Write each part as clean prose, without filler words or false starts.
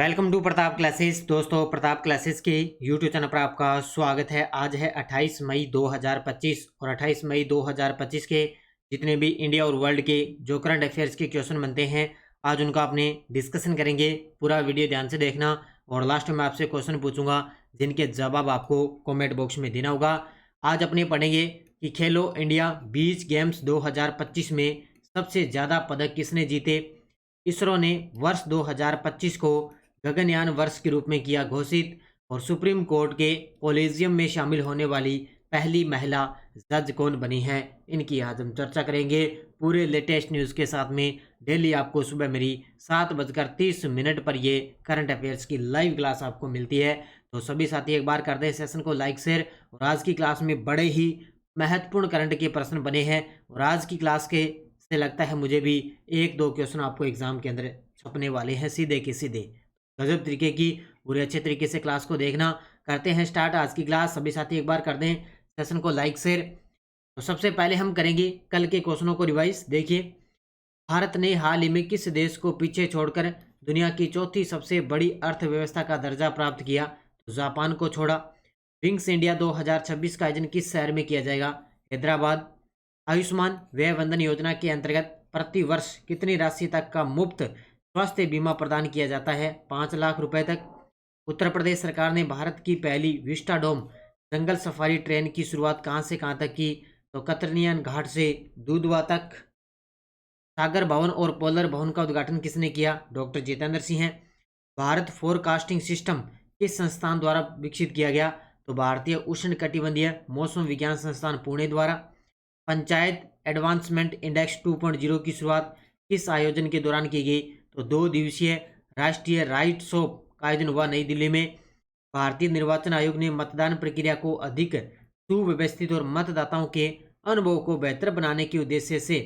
Welcome to Pratap Classes. दोस्तों, Pratap Classes के YouTube channel पर आपका स्वागत है। आज है 28 मई 2025 और 28 मई 2025 के जितने भी इंडिया और वर्ल्ड के जो करंट अफेयर्स के क्वेश्चन बनते हैं, आज उनका अपने डिस्कशन करेंगे। पूरा वीडियो ध्यान से देखना और लास्ट में आपसे क्वेश्चन पूछूंगा जिनके जवाब आपको कॉमेंट बॉक्स में देना होगा। आज अपने पढ़ेंगे कि खेलो इंडिया बीच गेम्स 2025 में सबसे ज़्यादा पदक किसने जीते। इसरो ने वर्ष 2025 को गगनयान वर्ष के रूप में किया घोषित और सुप्रीम कोर्ट के कोलेजियम में शामिल होने वाली पहली महिला जज कौन बनी है, इनकी आज हम चर्चा करेंगे पूरे लेटेस्ट न्यूज़ के साथ में। डेली आपको सुबह मेरी 7:30 पर ये करंट अफेयर्स की लाइव क्लास आपको मिलती है। तो सभी साथी एक बार कर दें सेशन को लाइक शेयर। और आज की क्लास में बड़े ही महत्वपूर्ण करंट के प्रश्न बने हैं और आज की क्लास के से लगता है मुझे भी एक दो क्वेश्चन आपको एग्जाम के अंदर छपने वाले हैं सीधे के सीधे। गजब तरीके की पूरे अच्छे तरीके से क्लास को देखना। करते हैं स्टार्ट आज की क्लास। सभी साथी एक बार कर दें सेशन को लाइक शेयर। तो सबसे पहले हम करेंगे कल के क्वेश्चनों को रिवाइज। देखिए, भारत ने हाल ही में किस देश को पीछे छोड़कर दुनिया की चौथी सबसे बड़ी अर्थव्यवस्था का दर्जा प्राप्त किया? तो जापान को छोड़ा। विंग्स इंडिया 2026 का आयोजन किस शहर में किया जाएगा? हैदराबाद। आयुष्मान व्यय वंदन योजना के अंतर्गत प्रति वर्ष कितनी राशि तक का मुफ्त स्वास्थ्य बीमा प्रदान किया जाता है? 5 लाख रुपए तक। उत्तर प्रदेश सरकार ने भारत की पहली विस्टाडोम जंगल सफारी ट्रेन की शुरुआत कहां से कहां तक की? तो कतरनियन घाट से दूधवा तक। सागर भवन और पोलर भवन का उद्घाटन किसने किया? डॉक्टर जितेंद्र सिंह हैं। भारत फोरकास्टिंग सिस्टम किस संस्थान द्वारा विकसित किया गया? तो भारतीय उष्ण कटिबंधीय मौसम विज्ञान संस्थान पुणे द्वारा। पंचायत एडवांसमेंट इंडेक्स 2.0 की शुरुआत किस आयोजन के दौरान की गई? तो 2 दिवसीय राष्ट्रीय राइट शो का आयोजन हुआ नई दिल्ली में। भारतीय निर्वाचन आयोग ने मतदान प्रक्रिया को अधिक सुव्यवस्थित और मतदाताओं के अनुभव को बेहतर बनाने के उद्देश्य से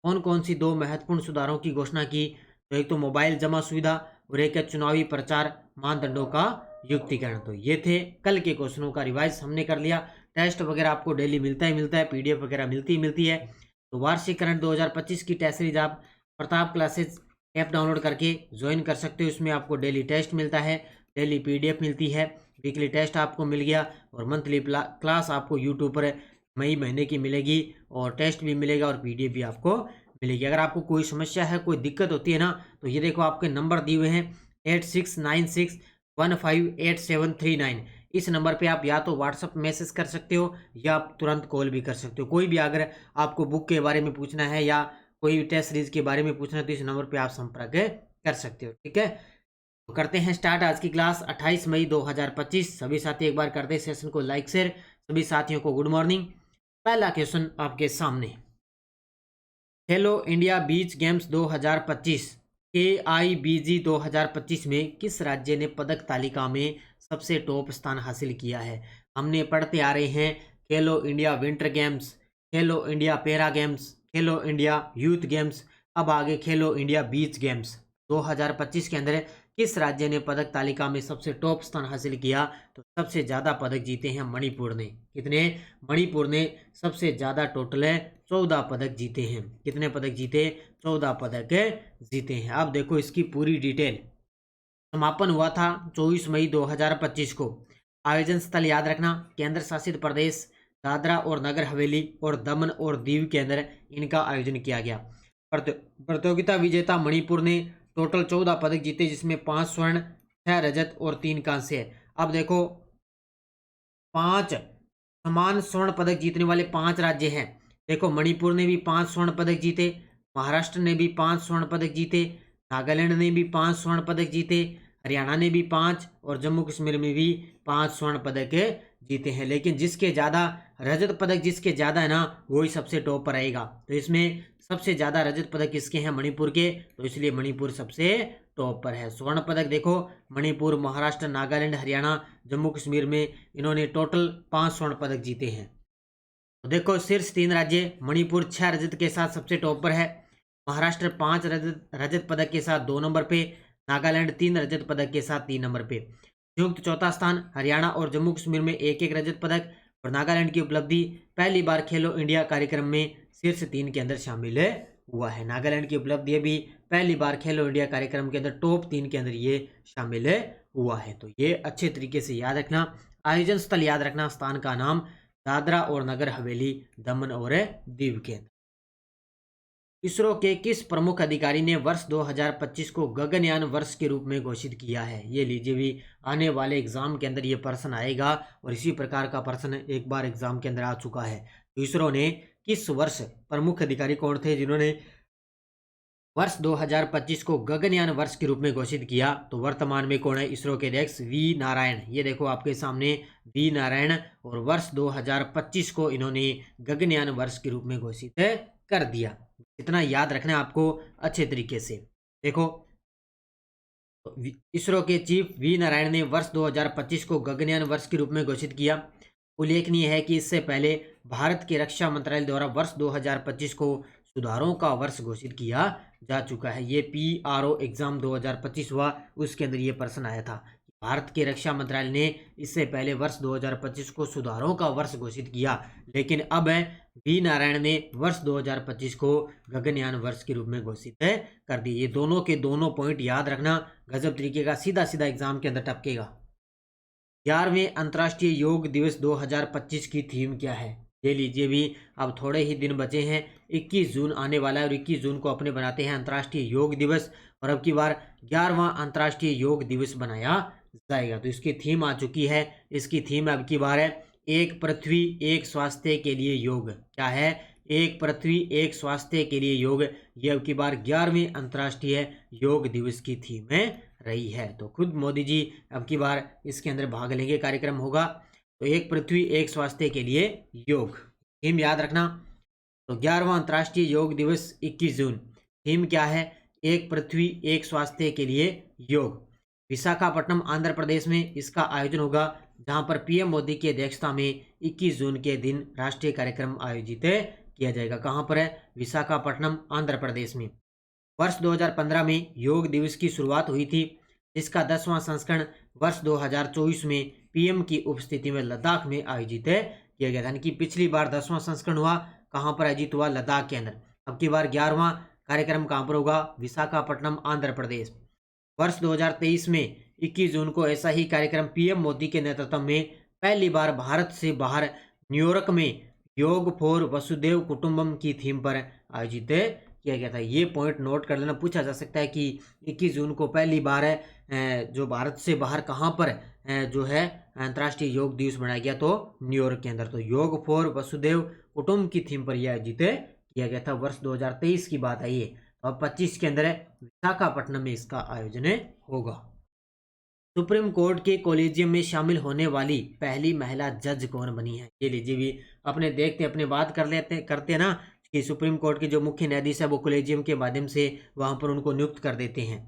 कौन कौन सी 2 महत्वपूर्ण सुधारों की घोषणा की? तो एक तो मोबाइल जमा सुविधा और एक है चुनावी प्रचार मानदंडों का युक्तिकरण। तो ये थे कल के क्वेश्चनों का रिवाइज हमने कर लिया। टेस्ट वगैरह आपको डेली मिलता है, पीडीएफ वगैरह मिलती है। तो वार्षिक करंट 2025 की टेस्ट सीरीज आप प्रताप क्लासेस ऐप डाउनलोड करके ज्वाइन कर सकते हो। इसमें आपको डेली टेस्ट मिलता है, डेली पीडीएफ मिलती है, वीकली टेस्ट आपको मिल गया और मंथली क्लास आपको यूट्यूब पर मई महीने की मिलेगी और टेस्ट भी मिलेगा और पीडीएफ भी आपको मिलेगी। अगर आपको कोई समस्या है, कोई दिक्कत होती है ना, तो ये देखो आपके नंबर दिए हुए हैं 8696158739। इस नंबर पे आप या तो व्हाट्सअप मैसेज कर सकते हो या आप तुरंत कॉल भी कर सकते हो। कोई भी अगर आपको बुक के बारे में पूछना है या कोई टेस्ट सीरीज के बारे में पूछना है तो इस नंबर पे आप संपर्क कर सकते हो। ठीक है, तो करते हैं स्टार्ट आज की क्लास 28 मई 2025। सभी साथी एक बार करते हैं सेशन को लाइक शेयर। सभी साथियों को गुड मॉर्निंग। पहला क्वेश्चन आपके सामने, खेलो इंडिया बीच गेम्स 2025 KIBG 2025 में किस राज्य ने पदक तालिका में सबसे टॉप स्थान हासिल किया है? हमने पढ़ते आ रहे हैं खेलो इंडिया विंटर गेम्स, खेलो इंडिया पैरा गेम्स, खेलो इंडिया यूथ गेम्स, अब आगे खेलो इंडिया बीच गेम्स 2025 के अंदर किस राज्य ने पदक तालिका में सबसे टॉप स्थान हासिल किया? तो सबसे ज़्यादा पदक जीते हैं मणिपुर ने। कितने? मणिपुर ने सबसे ज़्यादा टोटल है 14 पदक जीते हैं। कितने पदक जीते? 14 पदक जीते हैं। अब देखो इसकी पूरी डिटेल। समापन हुआ था 24 मई 2025 को। आयोजन स्थल याद रखना, केंद्र शासित प्रदेश दादरा और नगर हवेली और दमन और दीव के अंदर इनका आयोजन किया गया। प्रतियोगिता विजेता मणिपुर ने टोटल 14 पदक जीते, जिसमें 5 स्वर्ण, 6 रजत और 3 कांस्य है। अब देखो 5 समान स्वर्ण पदक जीतने वाले 5 राज्य हैं। देखो मणिपुर ने भी 5 स्वर्ण पदक जीते, महाराष्ट्र ने भी 5 स्वर्ण पदक जीते, नागालैंड ने भी 5 स्वर्ण पदक जीते, हरियाणा ने भी 5 और जम्मू कश्मीर में भी 5 स्वर्ण पदक जीते हैं। लेकिन जिसके ज़्यादा रजत पदक जिसके ज़्यादा है ना, वही सबसे टॉप पर आएगा। तो इसमें सबसे ज़्यादा रजत पदक किसके हैं? मणिपुर के। तो इसलिए मणिपुर सबसे टॉप पर है। स्वर्ण पदक देखो मणिपुर, महाराष्ट्र, नागालैंड, हरियाणा, जम्मू कश्मीर में इन्होंने टोटल 5 स्वर्ण पदक जीते हैं। तो देखो शीर्ष 3 राज्य, मणिपुर 6 रजत के साथ सबसे टॉप पर है, महाराष्ट्र 5 रजत पदक के साथ 2 नंबर पे, नागालैंड 3 रजत पदक के साथ 3 नंबर पे। संयुक्त चौथा स्थान हरियाणा और जम्मू कश्मीर में 1-1 रजत पदक। और नागालैंड की उपलब्धि पहली बार खेलो इंडिया कार्यक्रम में शीर्ष 3 के अंदर शामिल हुआ है। नागालैंड की उपलब्धि भी पहली बार खेलो इंडिया कार्यक्रम के अंदर टॉप 3 के अंदर ये शामिल हुआ है। तो ये अच्छे तरीके से याद रखना। आयोजन स्थल याद रखना, स्थान का नाम दादरा और नगर हवेली, दमन और दीव के अंदर। इसरो के किस प्रमुख अधिकारी ने वर्ष 2025 को गगनयान वर्ष के रूप में घोषित किया है? ये लीजिए भी आने वाले एग्जाम के अंदर ये प्रश्न आएगा और इसी प्रकार का प्रश्न एक बार एग्जाम के अंदर आ चुका है। तो इसरो ने किस वर्ष, प्रमुख अधिकारी कौन थे जिन्होंने वर्ष 2025 को गगनयान वर्ष के रूप में घोषित किया? तो वर्तमान में कौन है? इसरो के अध्यक्ष वी नारायण। ये देखो आपके सामने वी नारायण, और वर्ष 2025 को इन्होंने गगनयान वर्ष के रूप में घोषित कर दिया। इतना याद रखना है आपको अच्छे तरीके से। देखो, इसरो के चीफ वी नारायण ने वर्ष 2025 को गगनयान वर्ष के रूप में घोषित किया। उल्लेखनीय है कि इससे पहले भारत के रक्षा मंत्रालय द्वारा वर्ष 2025 को सुधारों का वर्ष घोषित किया जा चुका है। ये PRO एग्जाम 2025 हुआ, उसके अंदर ये प्रश्न आया था। भारत के रक्षा मंत्रालय ने इससे पहले वर्ष 2025 को सुधारों का वर्ष घोषित किया, लेकिन अब वी नारायण ने वर्ष 2025 को गगनयान वर्ष के रूप में घोषित कर दी। ये दोनों के दोनों पॉइंट याद रखना, गजब तरीके का, सीधा सीधा एग्जाम के अंदर टपकेगा। 11वें अंतर्राष्ट्रीय योग दिवस 2025 की थीम क्या है? ये लीजिए भी, अब थोड़े ही दिन बचे हैं, 21 जून आने वाला है और 21 जून को अपने बनाते हैं अंतर्राष्ट्रीय योग दिवस, और अब की बार 11वां अंतर्राष्ट्रीय योग दिवस बनाया जाएगा। तो इसकी थीम आ चुकी है। इसकी थीम अब की बार है एक पृथ्वी एक स्वास्थ्य के लिए योग। क्या है? एक पृथ्वी एक स्वास्थ्य के लिए योग। ये अब की बार 11वें अंतर्राष्ट्रीय योग दिवस की थीम रही है। तो खुद मोदी जी अब की बार इसके अंदर भाग लेंगे, कार्यक्रम होगा। तो एक पृथ्वी एक स्वास्थ्य के लिए योग, थीम याद रखना। तो 11वां अंतर्राष्ट्रीय योग दिवस 21 जून, थीम क्या है? एक पृथ्वी एक स्वास्थ्य के लिए योग। विशाखापट्टनम आंध्र प्रदेश में इसका आयोजन होगा, जहां पर PM मोदी की अध्यक्षता में 21 जून के दिन राष्ट्रीय कार्यक्रम आयोजित किया जाएगा। कहां पर है? विशाखापट्टनम आंध्र प्रदेश में। वर्ष 2015 में योग दिवस की शुरुआत हुई थी, जिसका 10वां संस्करण वर्ष 2024 में PM की उपस्थिति में लद्दाख में आयोजित किया गया था। यानी कि पिछली बार 10वां संस्करण हुआ, कहां पर आयोजित हुआ? लद्दाख के अंदर। अब की बार 11वां कार्यक्रम कहां पर होगा? विशाखापट्टनम आंध्र प्रदेश। वर्ष 2023 में 21 जून को ऐसा ही कार्यक्रम PM मोदी के नेतृत्व में पहली बार भारत से बाहर न्यूयॉर्क में योग फॉर वसुदेव कुटुंबम की थीम पर आयोजित किया गया था। ये पॉइंट नोट कर लेना, पूछा जा सकता है कि 21 जून को पहली बार जो भारत से बाहर कहाँ पर जो है अंतर्राष्ट्रीय योग दिवस मनाया गया? तो न्यूयॉर्क के अंदर। तो योग फॉर वसुदेव कुटुंब की थीम पर यह आयोजित किया गया था। वर्ष 2023 की बात आई है। तो अब 25 के अंदर विशाखापट्टनम में इसका आयोजन होगा। सुप्रीम कोर्ट के कोलेजियम में शामिल होने वाली पहली महिला जज कौन बनी है? ये लीजिए भी, अपने देखते अपने बात करते ना कि सुप्रीम कोर्ट के जो मुख्य न्यायाधीश है वो कोलेजियम के माध्यम से वहां पर उनको नियुक्त कर देते हैं।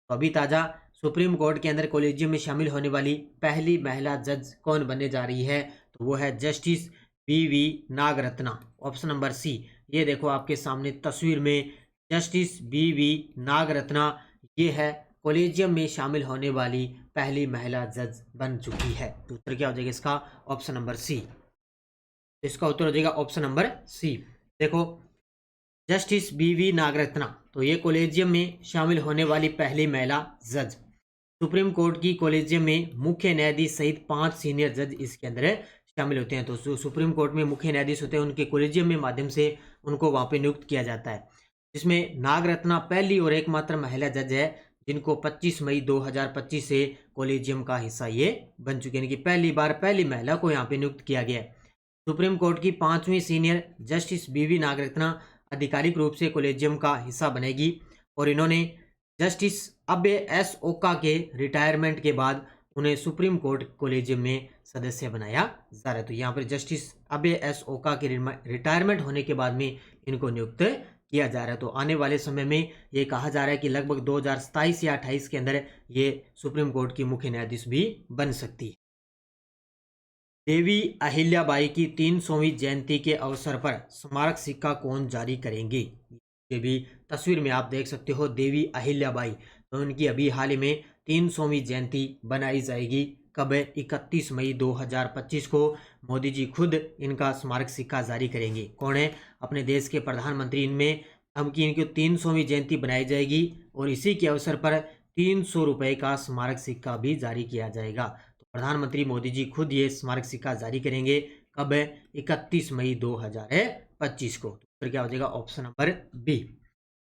तो अभी ताजा सुप्रीम कोर्ट के अंदर कोलेजियम में शामिल होने वाली पहली महिला जज कौन बनने जा रही है? तो वो है justice BV Nagarathna, option number C। ये देखो आपके सामने तस्वीर में जस्टिस BV नागरत्ना, ये है कोलेजियम में शामिल होने वाली पहली महिला जज बन चुकी है। तो उत्तर क्या हो जाएगा इसका? Option number C। इसका उत्तर हो जाएगा ऑप्शन नंबर C। देखो, जस्टिस BV नागरत्ना, तो ये कोलेजियम में शामिल होने वाली पहली महिला जज। सुप्रीम कोर्ट की कोलेजियम में मुख्य न्यायाधीश सहित 5 सीनियर जज इसके अंदर शामिल होते हैं। तो सुप्रीम कोर्ट में मुख्य न्यायाधीश होते हैं, उनके कोलेजियम में माध्यम से उनको वहां पे नियुक्त किया जाता है, जिसमें नागरत्ना पहली और एकमात्र महिला जज है जिनको 25 मई 2025 से कोलेजियम का हिस्सा ये बन चुके हैं। कि पहली बार पहली महिला को यहाँ पे नियुक्त किया गया है। सुप्रीम कोर्ट की 5वीं सीनियर जस्टिस BV नागरत्ना आधिकारिक रूप से कोलेजियम का हिस्सा बनेगी, और इन्होंने जस्टिस अभय S ओका के रिटायरमेंट के बाद उन्हें सुप्रीम कोर्ट कोलेजियम में सदस्य बनाया जा रहा है। तो यहाँ पर जस्टिस अभय S ओका के रिटायरमेंट होने के बाद में इनको नियुक्त किया जा रहा है। तो आने वाले समय में ये कहा जा रहा है कि लगभग 2027 या 28 के अंदर ये सुप्रीम कोर्ट की मुख्य न्यायाधीश भी बन सकती है। देवी अहिल्याबाई की 300वीं जयंती के अवसर पर स्मारक सिक्का कौन जारी करेंगे? ये भी तस्वीर में आप देख सकते हो, देवी अहिल्याबाई। तो उनकी अभी हाल ही में 300वीं जयंती बनाई जाएगी। कब है? 31 मई 2025 को मोदी जी खुद इनका स्मारक सिक्का जारी करेंगे। कौन है? अपने देश के प्रधानमंत्री इनमें अब की इनकी 300वीं जयंती बनाई जाएगी और इसी के अवसर पर 300 रुपये का स्मारक सिक्का भी जारी किया जाएगा। तो प्रधानमंत्री मोदी जी खुद ये स्मारक सिक्का जारी करेंगे। कब है? 31 मई 2025 को। तो फिर क्या हो जाएगा? Option number B.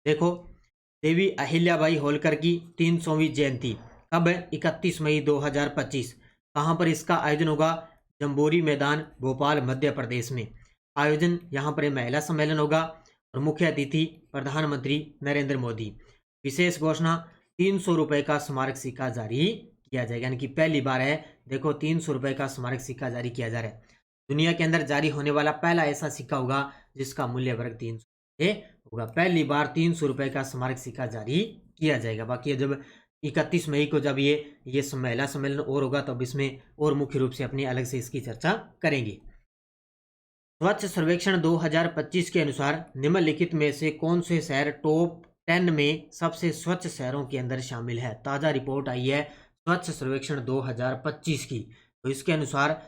देखो, देवी अहिल्याबाई होलकर की 300वीं जयंती कब है? 31 मई 2025। कहाँ पर इसका आयोजन होगा? जम्बोरी मैदान, भोपाल, मध्य प्रदेश में। आयोजन यहाँ पर महिला सम्मेलन होगा और मुख्य अतिथि प्रधानमंत्री नरेंद्र मोदी। विशेष घोषणा, 300 रुपये का स्मारक सिक्का जारी किया जाएगा। यानी कि पहली बार है, देखो, 300 रुपये का स्मारक सिक्का जारी किया जा रहा है। दुनिया के अंदर जारी होने वाला पहला ऐसा सिक्का होगा जिसका मूल्य वर्ग 300 होगा। पहली बार 300 रुपये का स्मारक सिक्का जारी किया जाएगा। बाकी जब 31 मई को जब ये महिला सम्मेलन और होगा तब इसमें और मुख्य रूप से अपनी अलग से इसकी चर्चा करेंगे। स्वच्छ सर्वेक्षण 2025 के अनुसार निम्नलिखित में से कौन से शहर टॉप 10 में सबसे स्वच्छ शहरों के अंदर शामिल है? ताज़ा रिपोर्ट आई है स्वच्छ सर्वेक्षण 2025 की। तो इसके अनुसार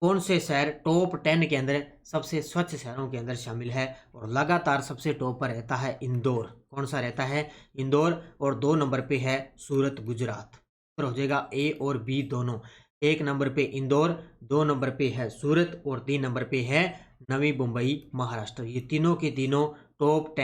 कौन से शहर टॉप 10 के अंदर सबसे स्वच्छ शहरों के अंदर शामिल है? और लगातार सबसे टॉप पर रहता है इंदौर। कौन सा रहता है? इंदौर। और 2 नंबर पे है सूरत, गुजरात। तो हो जाएगा ए और बी दोनों। 1 नंबर पे इंदौर, 2 नंबर पे है सूरत और 3 नंबर पे है नवी मुंबई, महाराष्ट्र। ये तीनों के तीनों टॉप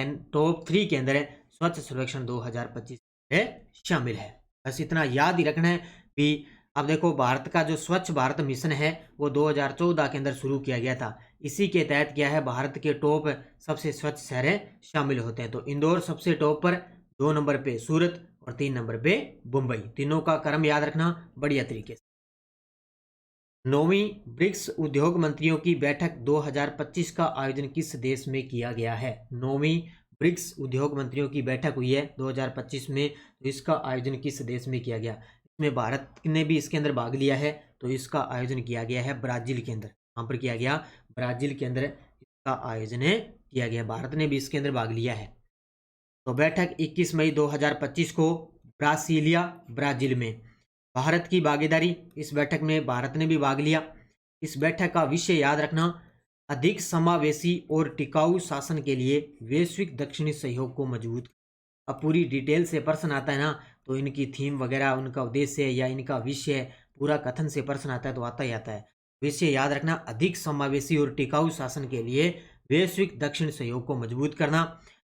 3 के अंदर स्वच्छ सर्वेक्षण 2025 में शामिल है। बस इतना याद ही रखना है भी। अब देखो, भारत का जो स्वच्छ भारत मिशन है वो 2014 के अंदर शुरू किया गया था। इसी के तहत क्या है, भारत के टॉप सबसे स्वच्छ शहर शामिल होते हैं। तो इंदौर सबसे टॉप पर, 2 नंबर पे सूरत और 3 नंबर पे मुंबई। तीनों का क्रम याद रखना बढ़िया तरीके से। 9वीं ब्रिक्स उद्योग मंत्रियों की बैठक 2025 का आयोजन किस देश में किया गया है? 9वीं ब्रिक्स उद्योग मंत्रियों की बैठक हुई है 2025 में। तो इसका आयोजन किस देश में किया गया? इसमें भारत ने भी इसके अंदर भाग लिया है। तो इसका आयोजन किया गया है ब्राजील के अंदर। कहाँ पर किया गया? ब्राजील के अंदर इसका आयोजन किया गया। भारत ने भी इसके अंदर भाग लिया है। तो बैठक 21 मई 2025 को ब्रासीलिया, ब्राजील में। भारत की भागीदारी, इस बैठक में भारत ने भी भाग लिया। इस बैठक का विषय याद रखना, अधिक समावेशी और टिकाऊ शासन के लिए वैश्विक दक्षिणी सहयोग को मजबूत। अब पूरी डिटेल से प्रश्न आता है ना, तो इनकी थीम वगैरह, उनका उद्देश्य या इनका विषय पूरा कथन से प्रश्न आता है तो आता ही आता है। विषय याद रखना, अधिक समावेशी और टिकाऊ शासन के लिए वैश्विक दक्षिण सहयोग को मजबूत करना।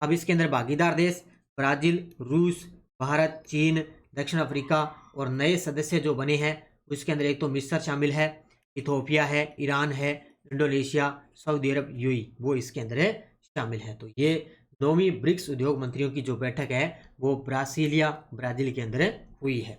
अब इसके अंदर भागीदार देश ब्राजील, रूस, भारत, चीन, दक्षिण अफ्रीका और नए सदस्य जो बने हैं उसके अंदर एक तो मिस्र शामिल है, इथोपिया है, ईरान है, इंडोनेशिया, सऊदी अरब, यूएई, वो इसके अंदर शामिल है। तो ये 9वीं ब्रिक्स उद्योग मंत्रियों की जो बैठक है वो ब्रासीलिया, ब्राजील के अंदर हुई है।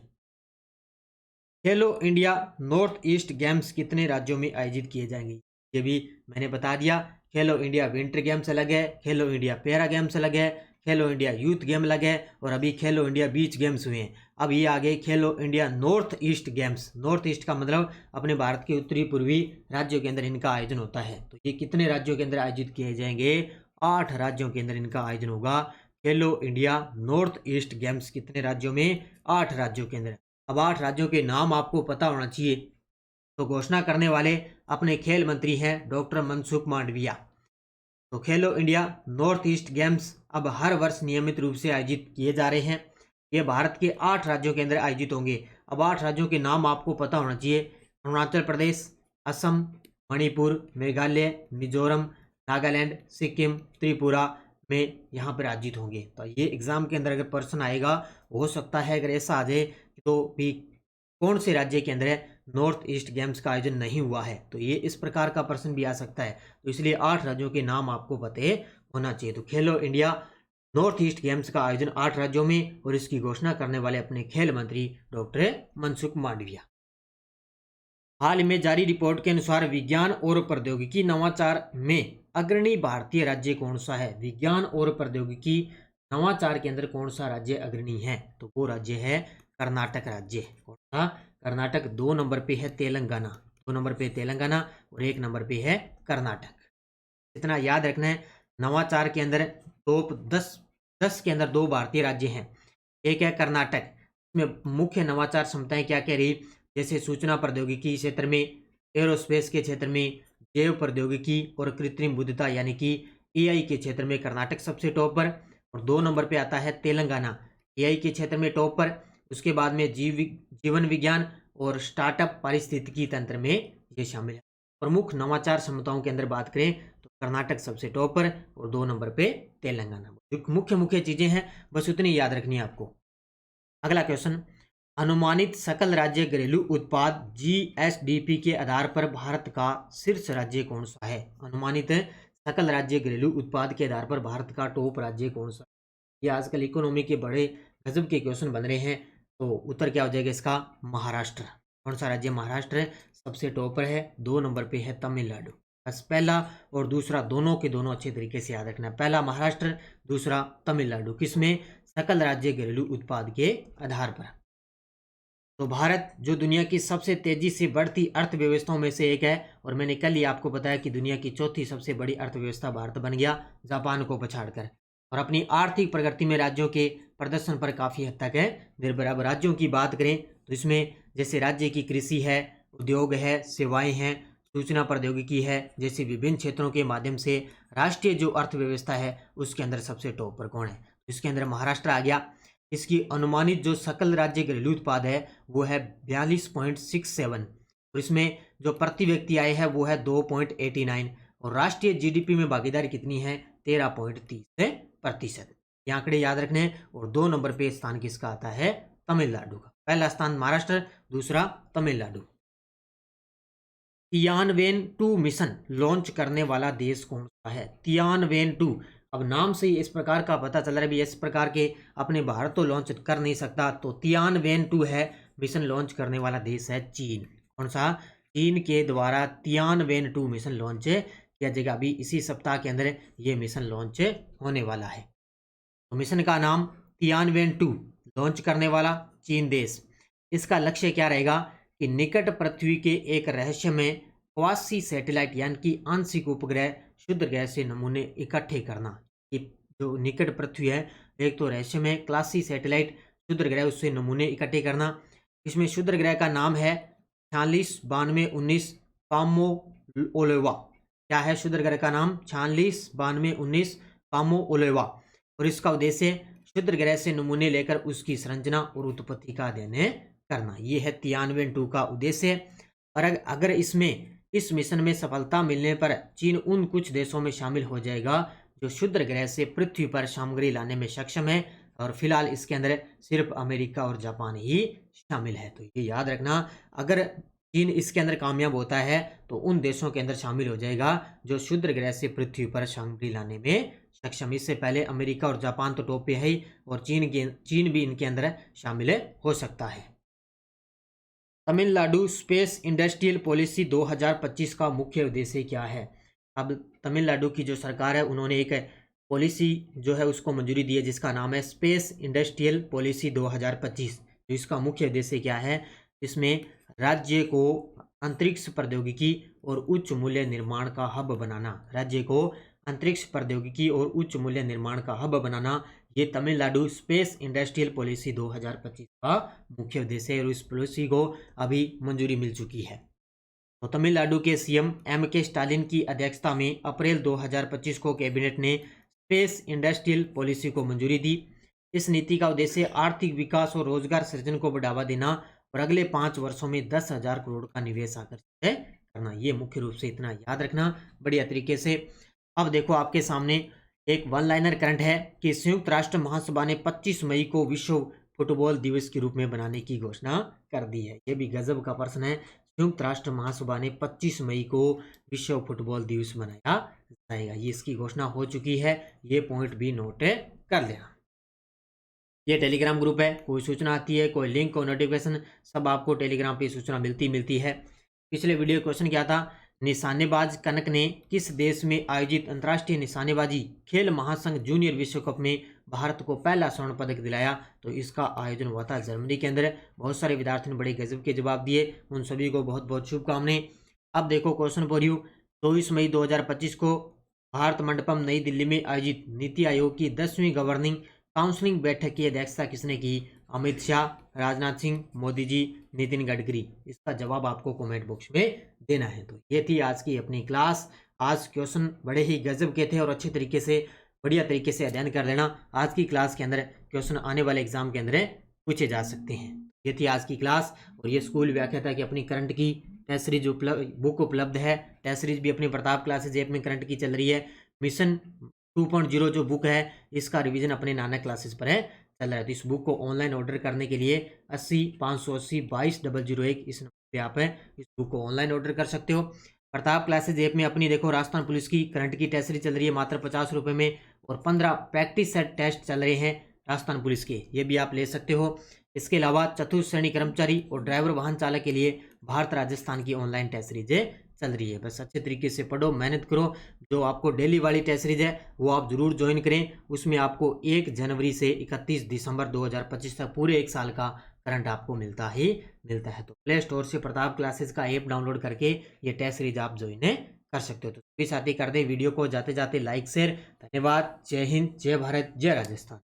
खेलो इंडिया नॉर्थ ईस्ट गेम्स कितने राज्यों में आयोजित किए जाएंगे? ये भी मैंने बता दिया। खेलो इंडिया विंटर गेम्स अलग है, खेलो इंडिया पैरा गेम्स अलग है, खेलो इंडिया यूथ गेम अलग है और अभी खेलो इंडिया बीच गेम्स हुए हैं। अब ये आ गए खेलो India north east games. North east का मतलब अपने भारत के उत्तरी पूर्वी राज्यों के अंदर इनका आयोजन होता है। तो ये कितने राज्यों के अंदर आयोजित किए जाएंगे? 8 राज्यों के अंदर इनका आयोजन होगा। खेलो इंडिया नॉर्थ ईस्ट गेम्स कितने राज्यों में? 8 राज्यों के अंदर। अब 8 राज्यों के नाम आपको पता होना चाहिए। तो घोषणा करने वाले अपने खेल मंत्री हैं डॉक्टर मनसुख मांडविया। तो खेलो इंडिया नॉर्थ ईस्ट गेम्स अब हर वर्ष नियमित रूप से आयोजित किए जा रहे हैं। ये भारत के 8 राज्यों के अंदर आयोजित होंगे। अब 8 राज्यों के नाम आपको पता होना चाहिए। अरुणाचल प्रदेश, असम, मणिपुर, मेघालय, मिजोरम, नागालैंड, सिक्किम, त्रिपुरा में यहाँ पर आयोजित होंगे। तो ये एग्जाम के अंदर अगर प्रश्न आएगा, हो सकता है अगर ऐसा आ जाए तो भी कौन से राज्य के अंदर नॉर्थ ईस्ट गेम्स का आयोजन नहीं हुआ है, तो ये इस प्रकार का प्रश्न भी आ सकता है। तो इसलिए 8 राज्यों के नाम आपको पता होना चाहिए। तो खेलो इंडिया नॉर्थ ईस्ट गेम्स का आयोजन 8 राज्यों में और इसकी घोषणा करने वाले अपने खेल मंत्री डॉक्टर मनसुख मांडविया। हाल में जारी रिपोर्ट के अनुसार विज्ञान और प्रौद्योगिकी नवाचार में अग्रणी भारतीय राज्य कौन सा है? विज्ञान और प्रौद्योगिकी नवाचार के अंदर कौन सा राज्य अग्रणी है? तो वो राज्य है कर्नाटक राज्य। कौन सा? कर्नाटक। 2 नंबर पे है तेलंगाना। 2 नंबर पे तेलंगाना और 1 नंबर पे है कर्नाटक। इतना याद रखना है। नवाचार के अंदर टॉप 10 के अंदर 2 भारतीय राज्य हैं। एक है कर्नाटक, इसमें मुख्य नवाचार क्षमताएं क्या क्या रही? जैसे सूचना प्रौद्योगिकी क्षेत्र में, एरोस्पेस के क्षेत्र में, जैव प्रौद्योगिकी और कृत्रिम बुद्धिमत्ता यानी कि एआई के क्षेत्र में कर्नाटक सबसे टॉप पर। और 2 नंबर पे आता है तेलंगाना, एआई के क्षेत्र में टॉप पर। उसके बाद में जीवन विज्ञान और स्टार्टअप पारिस्थितिकी तंत्र में ये शामिल है। प्रमुख नवाचार क्षमताओं के अंदर बात करें तो कर्नाटक सबसे टॉप पर और 2 नंबर पे तेलंगाना। जो मुख्य मुख्य चीजें हैं बस उतनी याद रखनी है आपको। अगला क्वेश्चन, अनुमानित सकल राज्य घरेलू उत्पाद जीएसडीपी के आधार पर भारत का शीर्ष राज्य कौन सा है? अनुमानित सकल राज्य घरेलू उत्पाद के आधार पर भारत का टॉप राज्य कौन सा? ये आजकल इकोनॉमी के बड़े गजब के क्वेश्चन बन रहे हैं। तो उत्तर क्या हो जाएगा इसका? महाराष्ट्र। कौन सा राज्य? महाराष्ट्र सबसे टॉप पर है। 2 नंबर पे है तमिलनाडु। बस पहला और दूसरा दोनों के दोनों अच्छे तरीके से याद रखना। पहला महाराष्ट्र, दूसरा तमिलनाडु। किसमें? सकल राज्य घरेलू उत्पाद के आधार पर। तो भारत जो दुनिया की सबसे तेजी से बढ़ती अर्थव्यवस्थाओं में से एक है, और मैंने कल ही आपको बताया कि दुनिया की चौथी सबसे बड़ी अर्थव्यवस्था भारत बन गया, जापान को पछाड़कर। और अपनी आर्थिक प्रगति में राज्यों के प्रदर्शन पर काफ़ी हद तक है निर्भर। अब राज्यों की बात करें तो इसमें जैसे राज्य की कृषि है, उद्योग है, सेवाएं हैं, सूचना प्रौद्योगिकी है, जैसे विभिन्न क्षेत्रों के माध्यम से राष्ट्रीय जो अर्थव्यवस्था है उसके अंदर सबसे टॉप पर कौन है? इसके अंदर महाराष्ट्र आ गया। इसकी अनुमानित जो सकल राज्य घरेलू उत्पाद है वो है 42.67, और इसमें जो प्रति व्यक्ति आय है वो है 2.89, और राष्ट्रीय जीडीपी में भागीदारी कितनी है? 13.30%। ये आंकड़े याद रखने हैं। और 2 नंबर पे स्थान किसका आता है? तमिलनाडु का। पहला स्थान महाराष्ट्र, दूसरा तमिलनाडु। तियानवेन-2 मिशन लॉन्च करने वाला देश कौन सा है? तियानवेन-2, अब नाम से ही इस प्रकार का पता चल रहा है भी इस प्रकार के अपने भारत तो लॉन्च कर नहीं सकता। तो तियानवेन-2 है मिशन लॉन्च करने वाला देश है चीन। कौन सा? चीन के द्वारा तियानवेन-2 मिशन लॉन्च किया जाएगा। अभी इसी सप्ताह के अंदर ये मिशन लॉन्च होने वाला है। तो मिशन का नाम तियानवेन-2, लॉन्च करने वाला चीन देश। इसका लक्ष्य क्या रहेगा कि निकट पृथ्वी के एक रहस्यमय क्वासी सैटेलाइट यानी कि आंशिक उपग्रह शुद्ध ग्रह से नमूने इकट्ठे करना। ये जो निकट पृथ्वी है, एक तो रहस्यमय क्लासी सैटेलाइट शुद्ध ग्रह, उससे नमूने इकट्ठे करना। इसमें शुद्ध ग्रह का नाम है 469219 पामो ओलेवा। क्या है शुद्ध ग्रह का नाम? 469219 पामो ओलेवा। और इसका उद्देश्य शुद्ध ग्रह से नमूने लेकर उसकी संरचना और उत्पत्ति का अध्ययन करना। ये है तियानवेन-2 का उद्देश्य। और अगर इस मिशन में सफलता मिलने पर चीन उन कुछ देशों में शामिल हो जाएगा जो शुद्ध ग्रह से पृथ्वी पर सामग्री लाने में सक्षम है। और फिलहाल इसके अंदर सिर्फ अमेरिका और जापान ही शामिल है। तो ये याद रखना, अगर चीन इसके अंदर कामयाब होता है तो उन देशों के अंदर शामिल हो जाएगा जो शुद्ध ग्रह से पृथ्वी पर सामग्री लाने में सक्षम। इससे पहले अमेरिका और जापान तो टॉप पे है ही, और चीन भी इनके अंदर शामिल हो सकता है। तमिलनाडु स्पेस इंडस्ट्रियल पॉलिसी 2025 का मुख्य उद्देश्य क्या है? अब तमिलनाडु की जो सरकार है उन्होंने एक पॉलिसी जो है उसको मंजूरी दी है जिसका नाम है स्पेस इंडस्ट्रियल पॉलिसी 2025। तो इसका मुख्य उद्देश्य क्या है? इसमें राज्य को अंतरिक्ष प्रौद्योगिकी और उच्च मूल्य निर्माण का हब बनाना। राज्य को अंतरिक्ष प्रौद्योगिकी और उच्च मूल्य निर्माण का हब बनाना, ये तमिलनाडु स्पेस इंडस्ट्रियल पॉलिसी 2025 का मुख्य उद्देश्य है। और इस पॉलिसी को अभी मंजूरी मिल चुकी है। तो तमिलनाडु के सीएम एम.के. स्टालिन की अध्यक्षता में अप्रैल 2025 को कैबिनेट ने स्पेस इंडस्ट्रियल पॉलिसी को मंजूरी दी। इस नीति का उद्देश्य आर्थिक विकास और रोजगार सृजन को बढ़ावा देना और अगले 5 वर्षों में 10,000 करोड़ का निवेश आकर्षित करना। ये मुख्य रूप से इतना याद रखना बढ़िया तरीके से। अब देखो आपके सामने एक वन लाइनर करंट है कि संयुक्त राष्ट्र महासभा ने 25 मई को विश्व फुटबॉल दिवस के रूप में बनाने की घोषणा कर दी है। ये भी गजब का प्रश्न है। संयुक्त राष्ट्र महासभा ने 25 मई को विश्व फुटबॉल दिवस मनाया जाएगा, ये इसकी घोषणा हो चुकी है। ये पॉइंट भी नोट कर लेना। ये टेलीग्राम ग्रुप है, कोई सूचना आती है, कोई लिंक, कोई नोटिफिकेशन, सब आपको टेलीग्राम पे सूचना मिलती है। पिछले वीडियो क्वेश्चन क्या था? निशानेबाज कनक ने किस देश में आयोजित अंतर्राष्ट्रीय निशानेबाजी खेल महासंघ जूनियर विश्व कप में भारत को पहला स्वर्ण पदक दिलाया? तो इसका आयोजन हुआ था जर्मनी के अंदर। बहुत सारे विद्यार्थियों ने बड़े गजब के जवाब दिए, उन सभी को बहुत बहुत शुभकामनाएं। अब देखो क्वेश्चन फॉर यू। 24 मई 2025 को भारत मंडपम नई दिल्ली में आयोजित नीति आयोग की 10वीं गवर्निंग काउंसलिंग बैठक की अध्यक्षता किसने की? अमित शाह, राजनाथ सिंह, मोदी जी, नितिन गडकरी। इसका जवाब आपको कमेंट बॉक्स में देना है। तो ये थी आज की अपनी क्लास। आज क्वेश्चन बड़े ही गजब के थे और अच्छे तरीके से बढ़िया तरीके से अध्ययन कर लेना। आज की क्लास के अंदर क्वेश्चन आने वाले एग्जाम के अंदर पूछे जा सकते हैं। ये थी आज की क्लास और ये स्कूल व्याख्याता की अपनी करंट की टेस्ट सीरीज बुक उपलब्ध है। टेस्ट सीरीज भी अपनी प्रताप क्लासेज ऐप में करंट की चल रही है। मिशन 2.0 जो बुक है इसका रिवीजन अपने नाना क्लासेस पर है चल रहा है। तो इस बुक को ऑनलाइन ऑर्डर करने के लिए 80 580 22 001 इस नंबर पे आप इस बुक को ऑनलाइन ऑर्डर कर सकते हो। प्रताप क्लासेज ऐप में अपनी देखो राजस्थान पुलिस की करंट की टेस्ट सीरीज चल रही है मात्र 50 रुपये में और 15 प्रैक्टिस सेट टेस्ट चल रहे हैं राजस्थान पुलिस के, ये भी आप ले सकते हो। इसके अलावा चतुर्थ श्रेणी कर्मचारी और ड्राइवर वाहन चालक के लिए भारत राजस्थान की ऑनलाइन टेस्ट सीरीज चल रही है। बस अच्छे तरीके से पढ़ो, मेहनत करो। जो आपको डेली वाली टेस्ट सीरीज है वो आप जरूर ज्वाइन करें। उसमें आपको 1 जनवरी से 31 दिसंबर 2025 तक पूरे 1 साल का करंट आपको मिलता है। तो प्ले स्टोर से प्रताप क्लासेस का ऐप डाउनलोड करके ये टेस्ट सीरीज आप ज्वाइन कर सकते हो। तो सभी साथी कर दें वीडियो को जाते जाते लाइक शेयर। धन्यवाद। जय हिंद, जय भारत, जय राजस्थान।